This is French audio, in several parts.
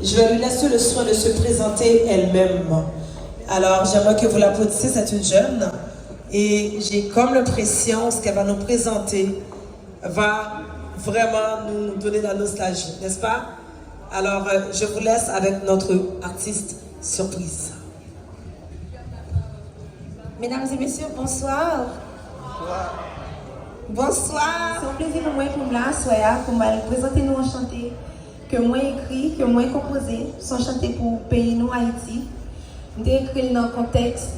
Je vais lui laisser le soin de se présenter elle-même. Alors, j'aimerais que vous l'applaudissiez, c'est une jeune. Et j'ai comme l'impression ce qu'elle va nous présenter va vraiment nous donner la nostalgie, n'est-ce pas? Alors, je vous laisse avec notre artiste surprise. Mesdames et messieurs, bonsoir. Bonsoir. C'est un plaisir pour moi pour me là, Soya, pour me présenter nous en chanter. Que moi écrit, que moi composé, sont chantés pour le pays nous Haïti. J'ai écrit dans le contexte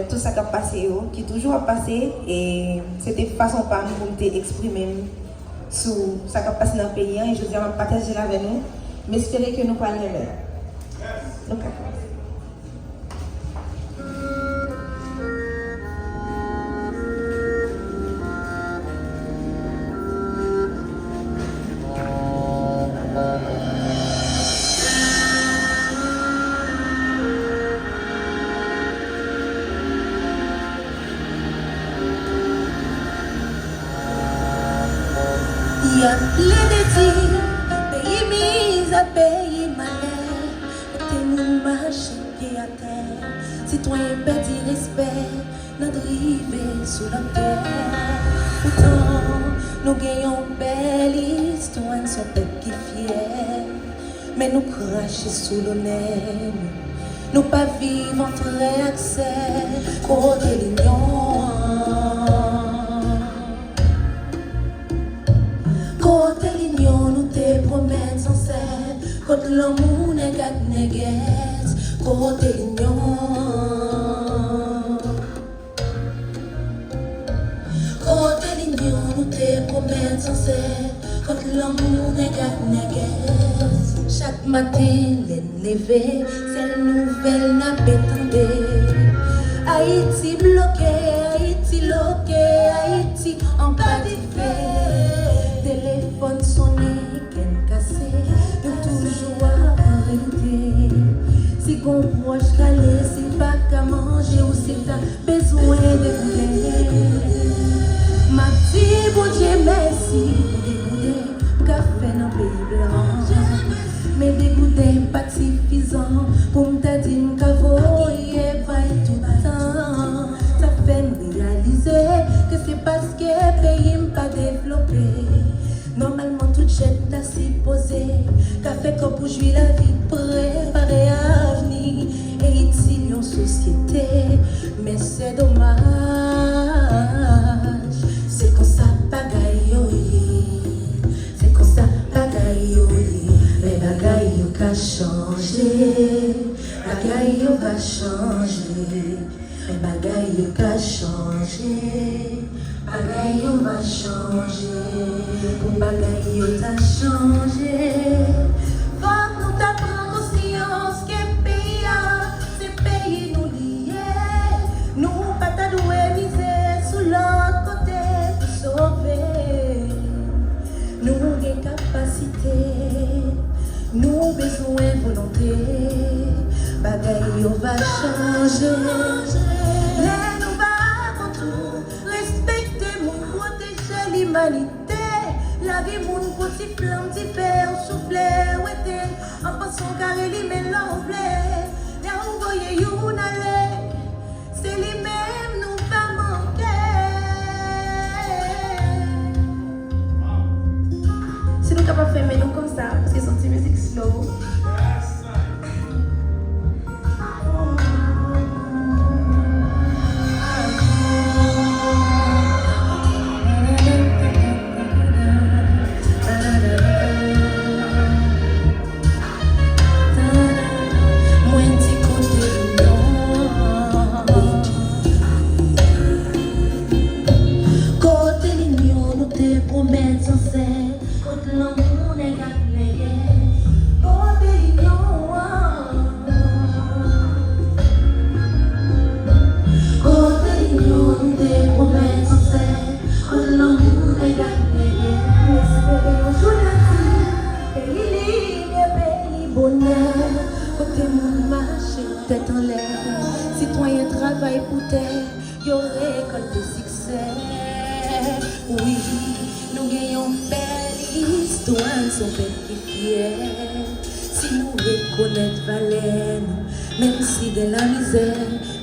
tout ça qui a passé, qui toujours a passé, et c'était façon par nous pour m'exprimer sur ça qui a passé dans le pays, et je dis à partager avec nous, mais j'espère que nous parlons bien. Donc, il y a plein de dits, pays mis à pays malais, et nous marchons pied à terre, citoyens perdus respect, notre rivée sous la terre. Pourtant, nous gagnons belle histoire, son tête qui fière, mais nous crachons sous le nez, nous pas vivons en frère accès, côté l'union. Côté l'union, nous te promènes sans cesse. Côté l'amour, n'est qu'à néguesse. Côté l'union. Côté l'union, nous te promènes sans cesse. Côté l'amour, n'est qu'à néguesse. Chaque matin, l'élevé, c'est la nouvelle n'a pétendé. Haïti bloqué, Haïti loqué, Haïti en pas d'effet. Téléphone sonné, qu'elle cassé, de toujours arrêter. Si qu'on proche calé, si pas qu'à manger ou si t'as besoin de goûter. Ma petite, bon Dieu, merci pour dégoûter, café dans le pays blanc. Mais dégoûter pas suffisant pour me dire qu'à voyer pas tout le temps. Ça fait me réaliser que c'est parce que le pays n'est pas développé. Normalement, toute jette n'a si posé, qu'a fait comme pour jouir la vie, préparer à l'avenir, et ici, en société. Mais c'est dommage, c'est comme ça, bagaille, c'est comme ça, bagaille, mais bagaille va changer, bagaille va changer, mais bagaille va changer. Bagaille va changer, pour bagaille t'a changé. Faut nous t'apprendre conscience que pays, c'est pays nous liés. Nous pas ta doué misère sous l'autre côté pour sauver. Nous avons capacité, nous besoin volonté. Bagaille va changer. L'humanité, la vie moun petit flamme, petit père, souffler, ouété, en pensant carré li mais l'envelé, y'a envoyé yon aller, c'est lui même nous va manquer. Si nous capables de faire nous comme ça, parce que c'est une musique slow. Tête en l'air, citoyen travaille pour terre, y aurait récolté succès. Oui, nous gagnons belle histoire, son père qui fier. Si Si nous reconnaissons valeur, même si de la misère,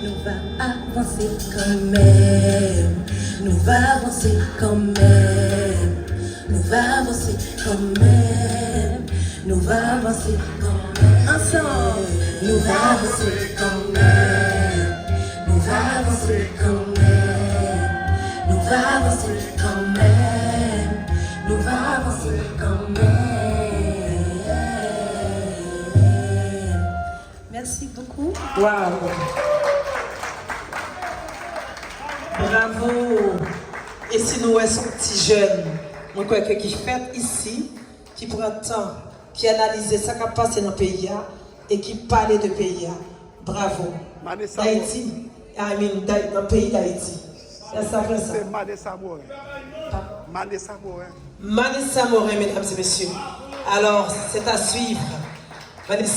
nous va avancer quand même. Nous va avancer quand même. Nous va avancer quand même. Nous va avancer quand même. Ensemble, nous va avancer quand même. Nous va avancer quand même. Nous va avancer quand même. Nous va avancer quand même. Merci beaucoup. Waouh! Bravo! Et si nous sommes petits jeunes, nous croyons qui fait ici, qui prend le temps, qui analyse ce qui a passé dans le pays et qui parle de pays. Bravo! D'Haïti, dans le pays d'Haïti. C'est ça, vrai ça. C'est Manessa Morin. Manessa Morin. Manessa Morin, mesdames et messieurs. Alors, c'est à suivre. Vanessa.